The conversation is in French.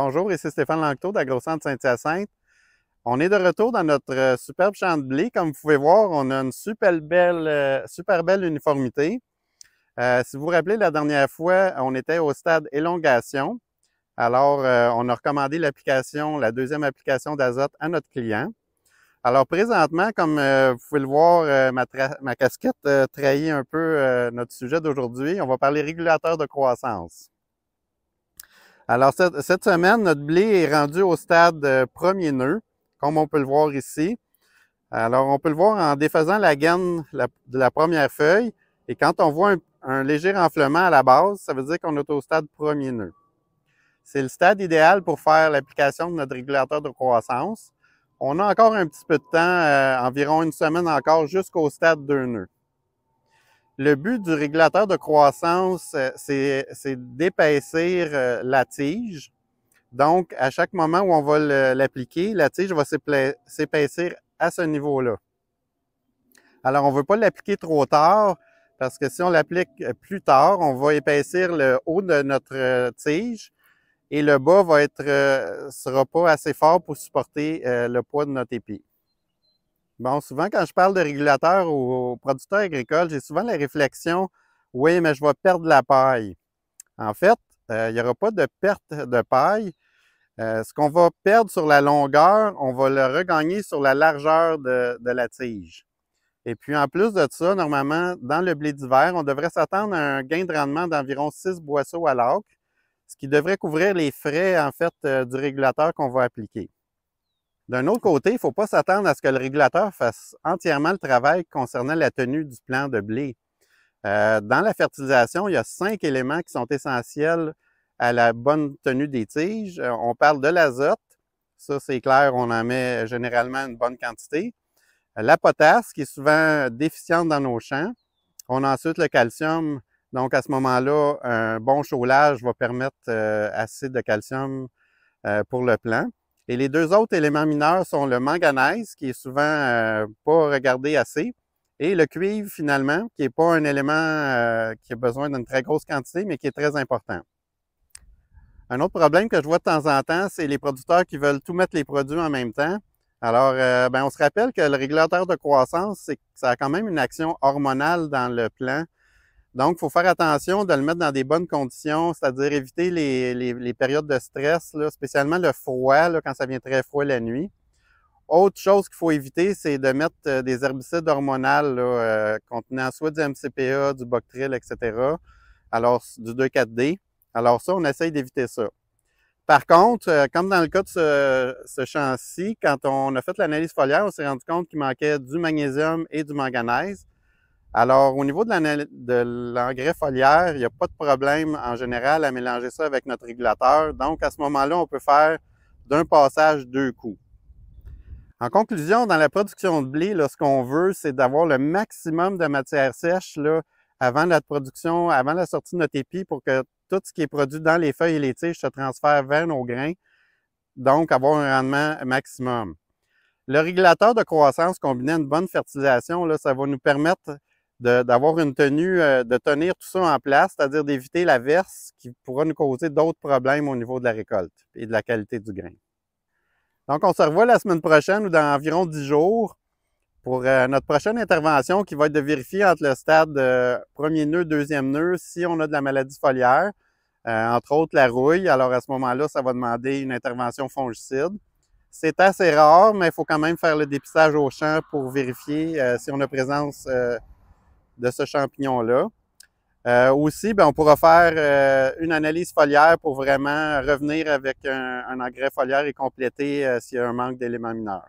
Bonjour, ici Stéphane Lanctot d'AgroCentre Saint-Hyacinthe. On est de retour dans notre superbe champ de blé. Comme vous pouvez voir, on a une super belle uniformité. Si vous vous rappelez, la dernière fois, on était au stade élongation. Alors, on a recommandé la deuxième application d'azote à notre client. Alors, présentement, comme vous pouvez le voir, ma casquette trahit un peu notre sujet d'aujourd'hui. On va parler régulateur de croissance. Alors, cette semaine, notre blé est rendu au stade premier nœud, comme on peut le voir ici. Alors, on peut le voir en défaisant la gaine de la première feuille. Et quand on voit un léger renflement à la base, ça veut dire qu'on est au stade premier nœud. C'est le stade idéal pour faire l'application de notre régulateur de croissance. On a encore un petit peu de temps, environ une semaine encore, jusqu'au stade 2 nœuds. Le but du régulateur de croissance, c'est d'épaissir la tige. Donc, à chaque moment où on va l'appliquer, la tige va s'épaissir à ce niveau-là. Alors, on ne veut pas l'appliquer trop tard, parce que si on l'applique plus tard, on va épaissir le haut de notre tige et le bas sera pas assez fort pour supporter le poids de notre épi. Bon, souvent, quand je parle de régulateur aux producteurs agricoles, j'ai souvent la réflexion « Oui, mais je vais perdre la paille ». En fait, il n'y aura pas de perte de paille. Ce qu'on va perdre sur la longueur, on va le regagner sur la largeur de la tige. Et puis, en plus de ça, normalement, dans le blé d'hiver, on devrait s'attendre à un gain de rendement d'environ 6 boisseaux à l'acre, ce qui devrait couvrir les frais, en fait, du régulateur qu'on va appliquer. D'un autre côté, il ne faut pas s'attendre à ce que le régulateur fasse entièrement le travail concernant la tenue du plant de blé. Dans la fertilisation, il y a 5 éléments qui sont essentiels à la bonne tenue des tiges. On parle de l'azote. Ça, c'est clair, on en met généralement une bonne quantité. La potasse, qui est souvent déficiente dans nos champs. On a ensuite le calcium. Donc, à ce moment-là, un bon chaulage va permettre assez de calcium pour le plant. Et les deux autres éléments mineurs sont le manganèse, qui est souvent pas regardé assez, et le cuivre, finalement, qui n'est pas un élément qui a besoin d'une très grosse quantité, mais qui est très important. Un autre problème que je vois de temps en temps, c'est les producteurs qui veulent tout mettre les produits en même temps. Alors, on se rappelle que le régulateur de croissance, ça a quand même une action hormonale dans le plant. Donc, il faut faire attention de le mettre dans des bonnes conditions, c'est-à-dire éviter les périodes de stress, là, spécialement le froid, là, quand ça vient très froid la nuit. Autre chose qu'il faut éviter, c'est de mettre des herbicides hormonaux contenant soit du MCPA, du Bactril, etc. Alors, du 2,4-D. Alors ça, on essaye d'éviter ça. Par contre, comme dans le cas de ce champ-ci, quand on a fait l'analyse foliaire, on s'est rendu compte qu'il manquait du magnésium et du manganèse. Alors, au niveau de l'engrais foliaire, il n'y a pas de problème en général à mélanger ça avec notre régulateur. Donc, à ce moment-là, on peut faire d'un passage 2 coups. En conclusion, dans la production de blé, là, ce qu'on veut, c'est d'avoir le maximum de matière sèche là, avant la production, avant la sortie de notre épi pour que tout ce qui est produit dans les feuilles et les tiges se transfère vers nos grains, donc avoir un rendement maximum. Le régulateur de croissance combiné à une bonne fertilisation, là, ça va nous permettre d'avoir une tenue, de tenir tout ça en place, c'est-à-dire d'éviter la verse qui pourra nous causer d'autres problèmes au niveau de la récolte et de la qualité du grain. Donc, on se revoit la semaine prochaine ou dans environ 10 jours pour notre prochaine intervention qui va être de vérifier entre le stade premier nœud, deuxième nœud, si on a de la maladie foliaire, entre autres la rouille. Alors, à ce moment-là, ça va demander une intervention fongicide. C'est assez rare, mais il faut quand même faire le dépistage au champ pour vérifier si on a présence de ce champignon-là. Aussi, on pourra faire une analyse foliaire pour vraiment revenir avec un engrais foliaire et compléter s'il y a un manque d'éléments mineurs.